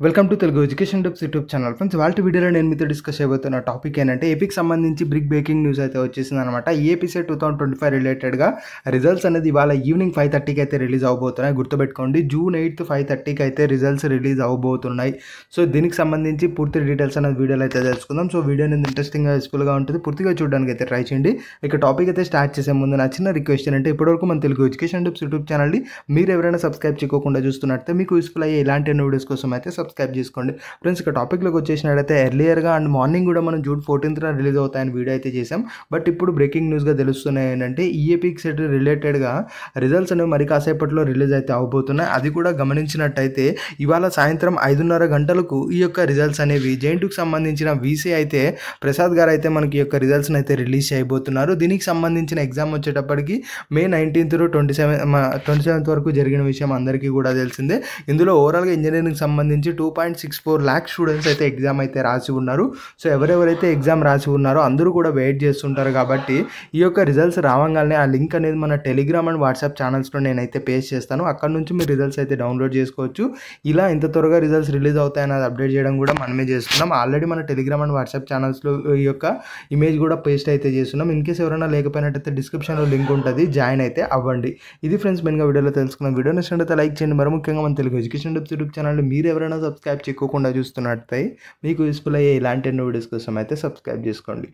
Welcome to Telugu education tips YouTube channel. Friends, వాళ్ళ వీడియోలో నేను మీతో డిస్కస్ చేయబోతున్న టాపిక్ ఏంటంటే ఏపీకి సంబంధించి బ్రేకింగ్ న్యూస్ అయితే వచ్చేసింది అనమాట. ఏపీ సెట్ 2025 రిలేటెడ్గా రిజల్ట్స్ అనేది ఇవాళ ఈవినింగ్ 5:30కి అయితే రిలీజ్ అవబోతున్నాయి. గుర్తుపెట్టుకోండి, June 8th 5:30కి అయితే రిజల్ట్స్ రిలీజ్ అవబోతున్నాయి. సో దీనికి సంబంధించి పూర్తి డీటెయిల్స్ అనేది వీడియోలో అయితే తెలుసుకుందాం. సో వీడియో అనేది ఇంట్రెస్టింగ్గా యూస్ఫుల్గా ఉంటుంది, పూర్తిగా చూడడానికి అయితే ట్రై చేయండి. ఇక టాపిక్ అయితే స్టార్ట్ చేసే ముందు నా చిన్న రిక్వెస్ట్ ఏంటంటే, ఇప్పటివరకు మన తెలుగు ఎడ్యుకేషన్ టిప్స్ యూట్యూబ్ ఛానల్ని మీరు ఎవరైనా సబ్స్క్రైబ్ చేయకుండా చూస్తున్నట్టే మీకు యూస్ఫుల్ అయ్యే ఇలాంటి వీడియోస్ కోసం అయితే సబ్స్క్రైబ్ చేసుకోండి. ఫ్రెండ్స్, ఇక టాపిక్లోకి వచ్చేసినట్టయితే ఎర్లియర్గా అండ్ మార్నింగ్ కూడా మనం June 14th రిలీజ్ అవుతాయని వీడియో అయితే చేసాం. బట్ ఇప్పుడు బ్రేకింగ్ న్యూస్గా తెలుస్తున్నాయి ఏంటంటే ఈఏపీకి సెట్ రిలేటెడ్గా రిజల్ట్స్ అనేవి మరి కాసేపట్లో రిలీజ్ అయితే అవబోతున్నాయి. అది కూడా గమనించినట్టయితే ఇవాళ సాయంత్రం 5:30 గంటలకు ఈ యొక్క రిజల్ట్స్ అనేవి జేఎన్టీయూకి సంబంధించిన వీసీ అయితే ప్రసాద్ గారు అయితే మనకి ఈ యొక్క రిజల్ట్స్ని అయితే రిలీజ్ చేయబోతున్నారు. దీనికి సంబంధించిన ఎగ్జామ్ వచ్చేటప్పటికి May 19th to 27th వరకు జరిగిన విషయం అందరికీ కూడా తెలిసిందే. ఇందులో ఓవరాల్గా ఇంజనీరింగ్ సంబంధించి 2.64 lakh స్టూడెంట్స్ అయితే ఎగ్జామ్ అయితే రాసి ఉన్నారు. సో ఎవరెవరైతే ఎగ్జామ్ రాసి ఉన్నారో అందరూ కూడా వెయిట్ చేస్తుంటారు. కాబట్టి ఈ యొక్క రిజల్ట్స్ రావంగానే ఆ లింక్ అనేది మన టెలిగ్రామ్ అండ్ వాట్సాప్ ఛానల్స్లో నేనైతే పేస్ట్ చేస్తాను. అక్కడ నుంచి మీరు రిజల్ట్స్ అయితే డౌన్లోడ్ చేసుకోవచ్చు. ఇలా ఇంత త్వరగా రిజల్ట్స్ రిలీజ్ అవుతాయని అది అప్డేట్ చేయడం కూడా మనమే చేస్తున్నాం. ఆల్రెడీ మన టెలిగ్రామ్ అండ్ వాట్సాప్ ఛానల్స్లో ఈ యొక్క ఇమేజ్ కూడా పేస్ట్ అయితే చేస్తున్నాం. ఇన్ కేసు ఎవరైనా లేకపోయినట్టయితే డిస్క్రిప్షన్లో లింక్ ఉంటుంది, జాయిన్ అయితే అవ్వండి. ఇది ఫ్రెండ్స్ మెయిన్గా వీడియోలో తెలుసుకున్నాం. వీడియో నచ్చినట్లయితే లైక్ చేయండి. మరి ముఖ్యంగా మన Telugu education tips YouTube channel మీరు ఎవరైనా సబ్స్క్రైబ్ చేయకుండా చూస్తున్నట్టయితే మీకు యూస్ఫుల్ అయ్యే ఇలాంటి వీడియోస్ కోసం అయితే సబ్స్క్రైబ్ చేసుకోండి.